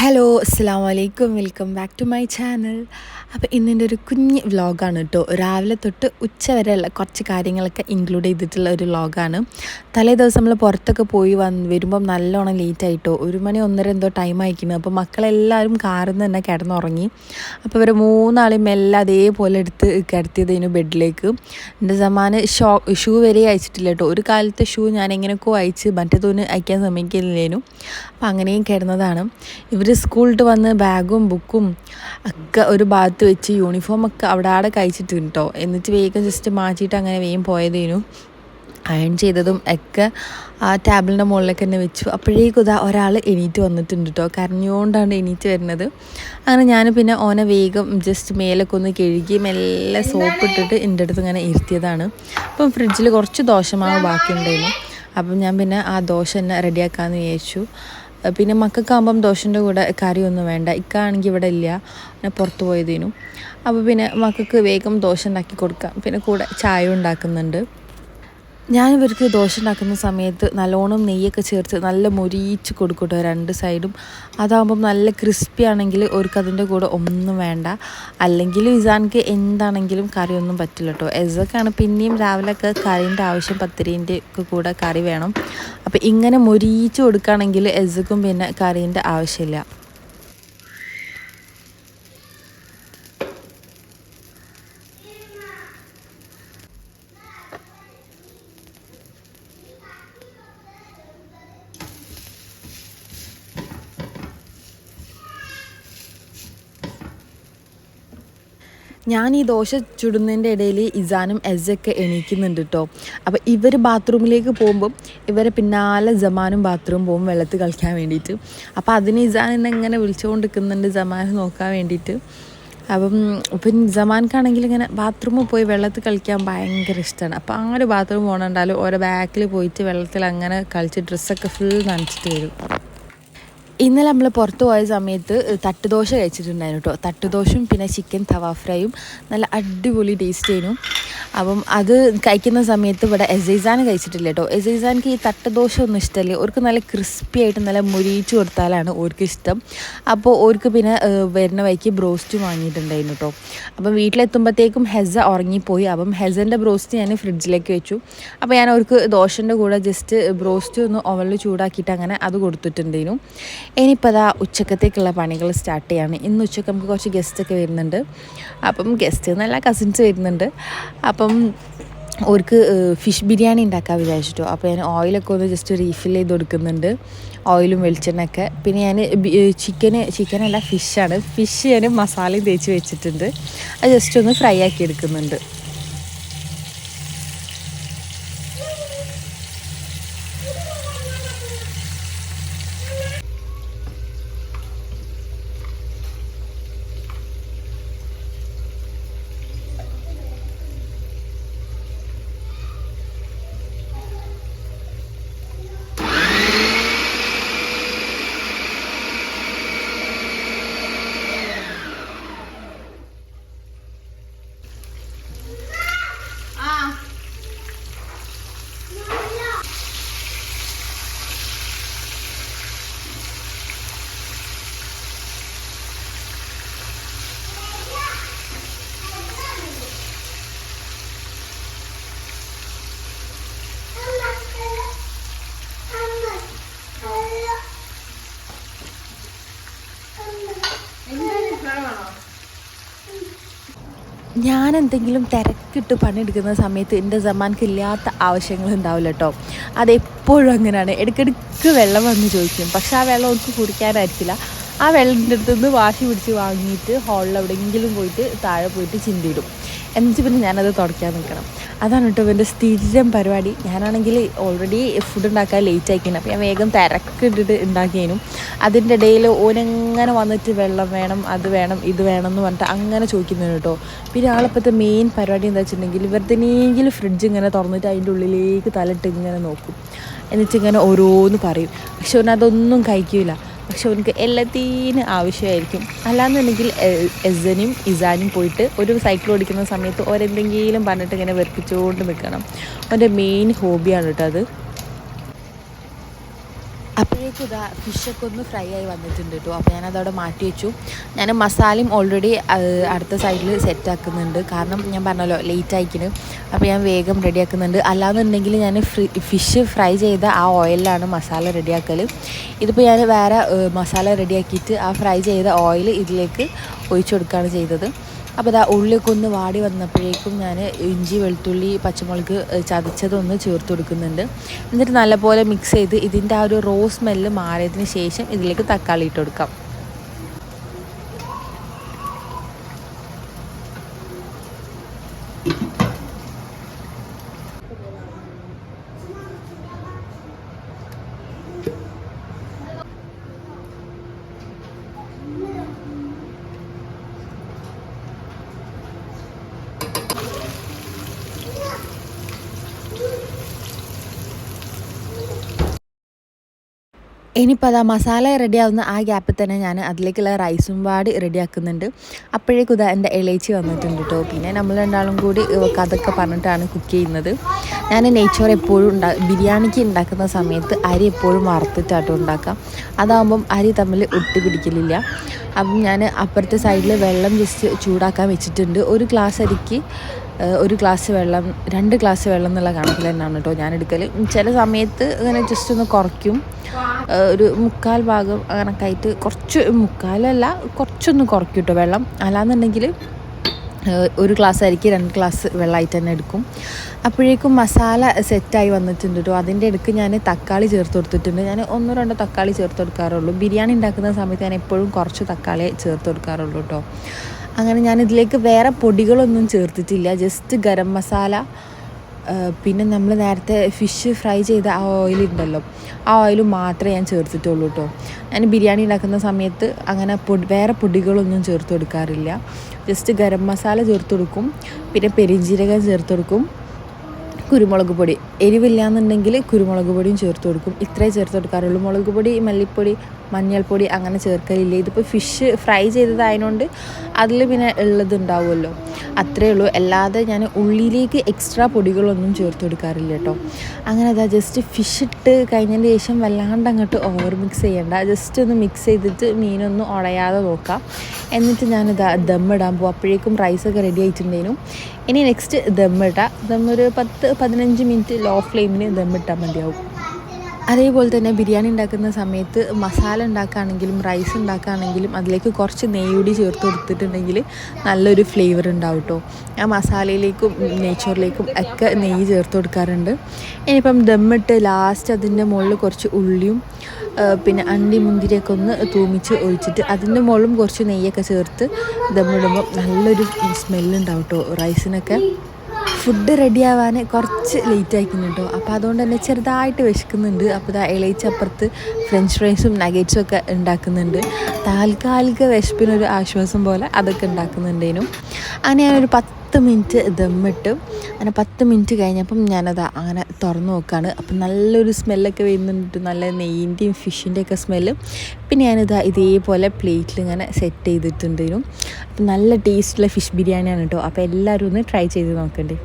Hello അസ്സാം വലൈക്കും welcome back to my channel. അപ്പോൾ ഇന്നിൻ്റെ ഒരു കുഞ്ഞ് വ്ലോഗാണ് കേട്ടോ. രാവിലെ തൊട്ട് ഉച്ച വരെയുള്ള കുറച്ച് കാര്യങ്ങളൊക്കെ ഇൻക്ലൂഡ് ചെയ്തിട്ടുള്ള ഒരു വ്ലോഗാണ്. തലേ ദിവസം നമ്മൾ പുറത്തൊക്കെ പോയി വരുമ്പം നല്ലോണം ലേറ്റ് ആയിട്ടോ, 1 മണി 1:30 എന്തോ ടൈം അയക്കുന്നത്. അപ്പോൾ മക്കളെല്ലാവരും കാറിൽ നിന്ന് തന്നെ കിടന്നുറങ്ങി. അപ്പോൾ ഇവർ മൂന്നാളും എല്ലാം അതേപോലെ എടുത്ത് കിടത്തിയതിന് ബെഡിലേക്ക്. എൻ്റെ സമാന് ഷൂ വരെ അയച്ചിട്ടില്ല കേട്ടോ. ഒരു കാലത്തെ ഷൂ ഞാൻ എങ്ങനെയൊക്കെ അയച്ച് മറ്റേതൊന്ന് അയക്കാൻ സമ്മതിക്കില്ലേനു. അപ്പോൾ അങ്ങനെയും കിടന്നതാണ്. ഇവർ സ്കൂളിട്ട് വന്ന് ബാഗും ബുക്കും ഒക്കെ ഒരു ഭാഗത്ത് വെച്ച് യൂണിഫോമൊക്കെ അവിടെ കഴിച്ചിട്ട് കേട്ടോ. എന്നിട്ട് വേഗം ജസ്റ്റ് മാറ്റിയിട്ട് അങ്ങനെ വേഗം പോയതേനു. അയൺ ചെയ്തതും ഒക്കെ ആ ടേബിളിൻ്റെ മുകളിലേക്ക് തന്നെ വെച്ചു. അപ്പോഴേക്കും ഇതാ ഒരാൾ എണീറ്റ് വന്നിട്ടുണ്ട് കേട്ടോ. കരഞ്ഞുകൊണ്ടാണ് എണീറ്റ് വരുന്നത്. അങ്ങനെ ഞാൻ പിന്നെ ഓനെ വേഗം ജസ്റ്റ് മേലൊക്കെ ഒന്ന് കഴുകി മെല്ലെ സോപ്പ് ഇട്ടിട്ട് എൻ്റെ അടുത്ത് ഇങ്ങനെ ഇരുത്തിയതാണ്. അപ്പം ഫ്രിഡ്ജിൽ കുറച്ച് ദോശമാവ് ബാക്കിയുണ്ടായിരുന്നു. അപ്പം ഞാൻ പിന്നെ ആ ദോശ തന്നെ റെഡിയാക്കാമെന്ന് വിചാരിച്ചു. പിന്നെ മക്കൾക്കാകുമ്പം ദോശൻ്റെ കൂടെ കറിയൊന്നും വേണ്ട. ഇക്കാണെങ്കിൽ ഇവിടെ ഇല്ല, പിന്നെ പുറത്ത് പോയതിനു. അപ്പോൾ പിന്നെ മക്കൾക്ക് വേഗം ദോശ ഉണ്ടാക്കി കൊടുക്കാം. പിന്നെ കൂടെ ചായ ഉണ്ടാക്കുന്നുണ്ട്. ഞാനിവർക്ക് ദോശ ഉണ്ടാക്കുന്ന സമയത്ത് നല്ലോണം നെയ്യൊക്കെ ചേർത്ത് നല്ല മൊരിയിച്ച് കൊടുക്കട്ടോ 2 സൈഡും. അതാകുമ്പം നല്ല ക്രിസ്പി ആണെങ്കിൽ അവർക്ക് അതിൻ്റെ കൂടെ ഒന്നും വേണ്ട. അല്ലെങ്കിൽ ഇസാൻക്ക് എന്താണെങ്കിലും കറിയൊന്നും പറ്റില്ല കേട്ടോ. എസൊക്കെയാണ് പിന്നെയും രാവിലെയൊക്കെ കറീൻ്റെ ആവശ്യം, പത്തിരീൻ്റെ ഒക്കെ കൂടെ കറി വേണം. അപ്പോൾ ഇങ്ങനെ മൊരിയിച്ച് കൊടുക്കുകയാണെങ്കിൽ എസക്കും പിന്നെ കറീൻ്റെ ആവശ്യമില്ല. ഞാൻ ഈ ദോശ ചുടുന്നതിൻ്റെ ഇടയിൽ ഇസാനും എസൊക്കെ എണീക്കുന്നുണ്ട് കേട്ടോ. അപ്പോൾ ഇവർ ബാത്റൂമിലേക്ക് പോകുമ്പം ഇവരെ പിന്നാലെ ജമാനും ബാത്റൂം പോകും വെള്ളത്തിൽ കളിക്കാൻ വേണ്ടിയിട്ട്. അപ്പോൾ അതിന് ഇസാൻ എന്നെ ഇങ്ങനെ വിളിച്ചുകൊണ്ട് നിൽക്കുന്നുണ്ട് ജമാനെ നോക്കാൻ വേണ്ടിയിട്ട്. അപ്പം ജമാൻക്കാണെങ്കിൽ ഇങ്ങനെ ബാത്റൂമിൽ പോയി വെള്ളത്തിൽ കളിക്കാൻ ഭയങ്കര ഇഷ്ടമാണ്. അപ്പോൾ ആര് ബാത്റൂം പോകണുണ്ടാലും ഓരോ ബാക്കിൽ പോയിട്ട് വെള്ളത്തിൽ അങ്ങനെ കളിച്ച് ഡ്രസ്സൊക്കെ ഫുൾ നനച്ചിട്ട് വരും. ഇന്നലെ നമ്മൾ പുറത്ത് പോയ സമയത്ത് തട്ടുദോശ കഴിച്ചിട്ടുണ്ടായിരുന്നു കേട്ടോ. തട്ടുദോശയും പിന്നെ ചിക്കൻ തവ ഫ്രൈയും നല്ല അടിപൊളി ടേസ്റ്റ് ആയിരുന്നു. അപ്പം അത് കഴിക്കുന്ന സമയത്ത് ഇവിടെ എസൈസാൻ കഴിച്ചിട്ടില്ല കേട്ടോ. എസൈസാൻക്ക് ഈ തട്ടുദോശ ഒന്നും ഇഷ്ടമല്ലേ. അവർക്ക് നല്ല ക്രിസ്പി ആയിട്ട് നല്ല മുരിയിച്ച് കൊടുത്താലാണ് അവർക്ക് ഇഷ്ടം. അപ്പോൾ അവർക്ക് പിന്നെ വരുന്ന വഴിക്ക് ബ്രോസ്റ്റ് വാങ്ങിയിട്ടുണ്ടായിരുന്നു കേട്ടോ. അപ്പം വീട്ടിലെത്തുമ്പോഴത്തേക്കും ഹെസ ഉറങ്ങിപ്പോയി. അപ്പം ഹെസൻ്റെ ബ്രോസ്റ്റ് ഞാൻ ഫ്രിഡ്ജിലേക്ക് വെച്ചു. അപ്പോൾ ഞാൻ അവർക്ക് ദോശൻ്റെ കൂടെ ജസ്റ്റ് ബ്രോസ്റ്റ് ഒന്ന് ഓവനിൽ ചൂടാക്കിയിട്ട് അങ്ങനെ അത് കൊടുത്തിട്ടുണ്ടായിരുന്നു. ഇനിയിപ്പോൾ അതാ ഉച്ചക്കത്തേക്കുള്ള പണികൾ സ്റ്റാർട്ട് ചെയ്യാണ്. ഇന്ന് ഉച്ചക്ക് നമുക്ക് കുറച്ച് ഗസ്റ്റൊക്കെ വരുന്നുണ്ട്. അപ്പം ഗസ്റ്റ് എന്നല്ല കസിൻസ് വരുന്നുണ്ട്. അപ്പം അവർക്ക് ഫിഷ് ബിരിയാണി ഉണ്ടാക്കാൻ വിചാരിച്ചിട്ടോ. അപ്പോൾ ഞാൻ ഓയിലൊക്കെ ഒന്ന് ജസ്റ്റ് റീഫിൽ ചെയ്ത് കൊടുക്കുന്നുണ്ട്, ഓയിലും വെളിച്ചെണ്ണയൊക്കെ. പിന്നെ ഞാൻ ചിക്കനല്ല ഫിഷാണ്. ഫിഷ് ഞാൻ മസാലയും തേച്ച് വെച്ചിട്ടുണ്ട്. അത് ജസ്റ്റ് ഒന്ന് ഫ്രൈ ആക്കി എടുക്കുന്നുണ്ട്. ഞാൻ എന്തെങ്കിലും തിരക്കിട്ട് പണിയെടുക്കുന്ന സമയത്ത് എൻ്റെ സമാനക്ക് ഇല്ലാത്ത ആവശ്യങ്ങൾ ഉണ്ടാവില്ല കേട്ടോ. അതെപ്പോഴും അങ്ങനെയാണ്. ഇടയ്ക്കിടയ്ക്ക് വെള്ളം വന്ന് ചോദിക്കും. പക്ഷെ ആ വെള്ളം അവർക്ക് കുടിക്കാനായിരിക്കില്ല. ആ വെള്ളത്തിൻ്റെ അടുത്തുനിന്ന് വാശി പിടിച്ച് വാങ്ങിയിട്ട് ഹോളിൽ എവിടെയെങ്കിലും പോയിട്ട് താഴെ പോയിട്ട് ചിന്തിയിടും. എന്നിട്ട് പിന്നെ ഞാനത് തുടയ്ക്കാൻ നിൽക്കണം. അതാണ് കേട്ടോ എൻ്റെ സ്ഥിരം പരിപാടി. ഞാനാണെങ്കിൽ ഓൾറെഡി ഫുഡ് ഉണ്ടാക്കാൻ ലേറ്റ് ആയിക്കണം. അപ്പോൾ ഞാൻ വേഗം തിരക്കിട്ടിട്ട് ഉണ്ടാക്കിയേനും. അതിൻ്റെ ഇടയിൽ ഓനെങ്ങനെ വന്നിട്ട് വെള്ളം വേണം, അത് വേണം, ഇത് വേണം എന്ന് പറഞ്ഞിട്ട് അങ്ങനെ ചോദിക്കുന്നത് കേട്ടോ. പിന്നെ ആളിപ്പോഴത്തെ മെയിൻ പരിപാടി എന്താ വെച്ചിട്ടുണ്ടെങ്കിൽ വെറുതെയെങ്കിലും ഫ്രിഡ്ജ് ഇങ്ങനെ തുറന്നിട്ട് അതിൻ്റെ ഉള്ളിലേക്ക് തലയിട്ട് ഇങ്ങനെ നോക്കും. എന്നിട്ടിങ്ങനെ ഓരോന്ന് പറയും. പക്ഷെ അവനതൊന്നും കഴിക്കില്ല. പക്ഷെ അവനക്ക് എല്ലാത്തിനും ആവശ്യമായിരിക്കും. അല്ലാന്നുണ്ടെങ്കിൽ എസനും ഇസാനും പോയിട്ട് ഒരു സൈക്കിൾ ഓടിക്കുന്ന സമയത്ത് ഓരെന്തെങ്കിലും പറഞ്ഞിട്ട് ഇങ്ങനെ വെറുപ്പിച്ചുകൊണ്ട് നിൽക്കണം. അവൻ്റെ മെയിൻ ഹോബിയാണ് കേട്ടോ അത്. അപ്പോഴേക്കും അപ്പോഴേക്കും ഇതാ ഫിഷൊക്കെ ഒന്ന് ഫ്രൈ ആയി വന്നിട്ടുണ്ട് കേട്ടോ. അപ്പോൾ ഞാനതവിടെ മാറ്റി വെച്ചു. ഞാൻ മസാലയും ഓൾറെഡി അടുത്ത സൈഡിൽ സെറ്റാക്കുന്നുണ്ട്. കാരണം ഞാൻ പറഞ്ഞല്ലോ ലേറ്റ് ആയിക്കിന്. അപ്പോൾ ഞാൻ വേഗം റെഡിയാക്കുന്നുണ്ട്. അല്ലാന്നുണ്ടെങ്കിൽ ഞാൻ ഫിഷ് ഫ്രൈ ചെയ്ത ആ ഓയിലാണ് മസാല റെഡിയാക്കൽ. ഇതിപ്പോൾ ഞാൻ വേറെ മസാല റെഡിയാക്കിയിട്ട് ആ ഫ്രൈ ചെയ്ത ഓയിൽ ഇതിലേക്ക് ഒഴിച്ചു കൊടുക്കുകയാണ് ചെയ്തത്. അപ്പോൾ ഇതാ ഉള്ളിയൊക്കെ ഒന്ന് വാടി വന്നപ്പോഴേക്കും ഞാൻ ഇഞ്ചി വെളുത്തുള്ളി പച്ചമുളക് ചതച്ചതൊന്ന് ചേർത്ത് കൊടുക്കുന്നുണ്ട്. എന്നിട്ട് നല്ലപോലെ മിക്സ് ചെയ്ത് ഇതിൻ്റെ ആ ഒരു റോ സ്മെല്ല് മാറിയതിന് ശേഷം ഇതിലേക്ക് തക്കാളി ഇട്ട് കൊടുക്കാം. ഇനിയിപ്പോൾ അതാ മസാല റെഡിയാവുന്ന ആ ഗ്യാപ്പിൽ തന്നെ ഞാൻ അതിലേക്കുള്ള റൈസും പാടി റെഡിയാക്കുന്നുണ്ട്. അപ്പോഴേക്കും ഇതാ എൻ്റെ ഇളയിച്ചി വന്നിട്ടുണ്ട് കേട്ടോ. പിന്നെ നമ്മൾ രണ്ടാളും കൂടി കഥയൊക്കെ പറഞ്ഞിട്ടാണ് കുക്ക് ചെയ്യുന്നത്. ഞാൻ നെയ്ച്ചോറ് എപ്പോഴും ബിരിയാണിക്ക് ഉണ്ടാക്കുന്ന സമയത്ത് അരി എപ്പോഴും വറുത്തിട്ടാട്ടോ ഉണ്ടാക്കാം. അതാകുമ്പം അരി തമ്മിൽ ഒട്ടി പിടിക്കലില്ല. അപ്പം ഞാൻ അപ്പുറത്തെ സൈഡിൽ വെള്ളം ജസ്റ്റ് ചൂടാക്കാൻ വെച്ചിട്ടുണ്ട്. ഒരു ഗ്ലാസ് അരിക്ക് 1 ഗ്ലാസ് വെള്ളം 2 ഗ്ലാസ് വെള്ളം എന്നുള്ള കണക്കിൽ തന്നെയാണ് കേട്ടോ ഞാൻ എടുക്കൽ. ചില സമയത്ത് അങ്ങനെ ജസ്റ്റ് ഒന്ന് കുറയ്ക്കും. ഒരു 3/4 ഭാഗം കണക്കായിട്ട് കുറച്ച് 3/4 കുറച്ചൊന്ന് കുറയ്ക്കും കേട്ടോ വെള്ളം. അല്ലാന്നുണ്ടെങ്കിൽ 1 ഗ്ലാസ് അരിക്ക് 2 ഗ്ലാസ് വെള്ളമായിട്ട് തന്നെ എടുക്കും. അപ്പോഴേക്കും മസാല സെറ്റായി വന്നിട്ടുണ്ട് കേട്ടോ. അതിൻ്റെ ഇടയ്ക്ക് ഞാൻ തക്കാളി ചേർത്ത് കൊടുത്തിട്ടുണ്ട്. ഞാൻ 1-2 തക്കാളി ചേർത്ത് കൊടുക്കാറുള്ളൂ. ബിരിയാണി ഉണ്ടാക്കുന്ന സമയത്ത് ഞാൻ എപ്പോഴും കുറച്ച് തക്കാളി ചേർത്ത് കൊടുക്കാറുള്ളൂ കേട്ടോ. അങ്ങനെ ഞാനിതിലേക്ക് വേറെ പൊടികളൊന്നും ചേർത്തിട്ടില്ല. ജസ്റ്റ് ഗരം മസാല, പിന്നെ നമ്മൾ നേരത്തെ ഫിഷ് ഫ്രൈ ചെയ്ത ആ ഓയിലുണ്ടല്ലോ, ആ ഓയിൽ മാത്രമേ ഞാൻ ചേർത്തിട്ടുള്ളൂ കേട്ടോ. ഞാൻ ബിരിയാണി ഉണ്ടാക്കുന്ന സമയത്ത് അങ്ങനെ വേറെ പൊടികളൊന്നും ചേർത്ത് കൊടുക്കാറില്ല. ജസ്റ്റ് ഗരം മസാല ചേർത്ത് കൊടുക്കും, പിന്നെ പെരിഞ്ജീരകം ചേർത്ത് കൊടുക്കും, കുരുമുളക് പൊടി, എരിവില്ല എന്നുണ്ടെങ്കിൽ കുരുമുളക് പൊടിയും ചേർത്ത് കൊടുക്കും. ഇത്രേ ചേർത്ത് കൊടുക്കാറുള്ളൂ. മുളക് പൊടി, മല്ലിപ്പൊടി, മഞ്ഞൾപ്പൊടി അങ്ങനെ ചേർക്കലില്ല. ഇതിപ്പോൾ ഫിഷ് ഫ്രൈ ചെയ്തതായതുകൊണ്ട് അതിൽ പിന്നെ ഉള്ളതുണ്ടാവുമല്ലോ, അത്രയേ ഉള്ളൂ. അല്ലാതെ ഞാൻ ഉള്ളിലേക്ക് എക്സ്ട്രാ പൊടികളൊന്നും ചേർത്ത് കൊടുക്കാറില്ല കേട്ടോ. അങ്ങനെ അതാ ജസ്റ്റ് ഫിഷ് ഇട്ട് കഴിഞ്ഞതിന് ശേഷം വല്ലാണ്ട് അങ്ങോട്ട് ഓവർ മിക്സ് ചെയ്യേണ്ട. ജസ്റ്റ് ഒന്ന് മിക്സ് ചെയ്തിട്ട് മീനൊന്നും ഉടയാതെ നോക്കാം. എന്നിട്ട് ഞാനിതാ ദമ്മിടാൻ പോകും. അപ്പോഴേക്കും റൈസൊക്കെ റെഡി ആയിട്ടുണ്ടേനും. ഇനി നെക്സ്റ്റ് ദമ്മിടാം. ദമ്മൊരു 10-15 മിനിറ്റ് ലോ ഫ്ലെയിമിന് ദമ്മിട്ടാൽ മതിയാവും. അതേപോലെ തന്നെ ബിരിയാണി ഉണ്ടാക്കുന്ന സമയത്ത് മസാല ഉണ്ടാക്കുകയാണെങ്കിലും റൈസ് ഉണ്ടാക്കുകയാണെങ്കിലും അതിലേക്ക് കുറച്ച് നെയ്യൂടി ചേർത്ത് കൊടുത്തിട്ടുണ്ടെങ്കിൽ നല്ലൊരു ഫ്ലേവർ ഉണ്ടാവും കേട്ടോ. ആ മസാലയിലേക്കും നെയ്ച്ചോറിലേക്കും ഒക്കെ നെയ്യ് ചേർത്ത് കൊടുക്കാറുണ്ട്. ഇനിയിപ്പം ദമ്മിട്ട് ലാസ്റ്റ് അതിൻ്റെ മുകളിൽ കുറച്ച് ഉള്ളിയും പിന്നെ അണ്ടി മുന്തിരിയൊക്കെ ഒന്ന് തൂമിച്ച് ഒഴിച്ചിട്ട് അതിൻ്റെ മുകളിലും കുറച്ച് നെയ്യൊക്കെ ചേർത്ത് ദമ്മിടുമ്പോൾ നല്ലൊരു സ്മെല്ലുണ്ടാവും കേട്ടോ റൈസിനൊക്കെ. ഫുഡ് റെഡിയാവാൻ കുറച്ച് ലേറ്റ് ആയിക്കുന്നു കേട്ടോ. അപ്പോൾ അതുകൊണ്ട് തന്നെ ചെറുതായിട്ട് വിശക്കുന്നുണ്ട്. അപ്പോൾ ഇളയിച്ചപ്പുറത്ത് ഫ്രഞ്ച് ഫ്രൈസും നഗറ്റ്സും ഒക്കെ ഉണ്ടാക്കുന്നുണ്ട്. താൽക്കാലിക വിശപ്പിനൊരു ആശ്വാസം പോലെ അതൊക്കെ ഉണ്ടാക്കുന്നുണ്ടേനും. അങ്ങനെ ഞാനൊരു 10 മിനിറ്റ് ദമ്മിട്ട് അങ്ങനെ 10 മിനിറ്റ് കഴിഞ്ഞപ്പം ഞാനത് അങ്ങനെ തുറന്ന് നോക്കുകയാണ്. അപ്പം നല്ലൊരു സ്മെല്ലൊക്കെ വരുന്നുണ്ട്, നല്ല നെയ്യിൻ്റെയും ഫിഷിൻ്റെയൊക്കെ സ്മെല്ല്. പിന്നെ ഇതേപോലെ പ്ലേറ്റിൽ ഇങ്ങനെ സെറ്റ് ചെയ്തിട്ടുണ്ടേനും. അപ്പം നല്ല ടേസ്റ്റുള്ള ഫിഷ് ബിരിയാണിയാണ് കേട്ടോ. അപ്പോൾ എല്ലാവരും ഒന്ന് ട്രൈ ചെയ്ത് നോക്കണ്ടേ.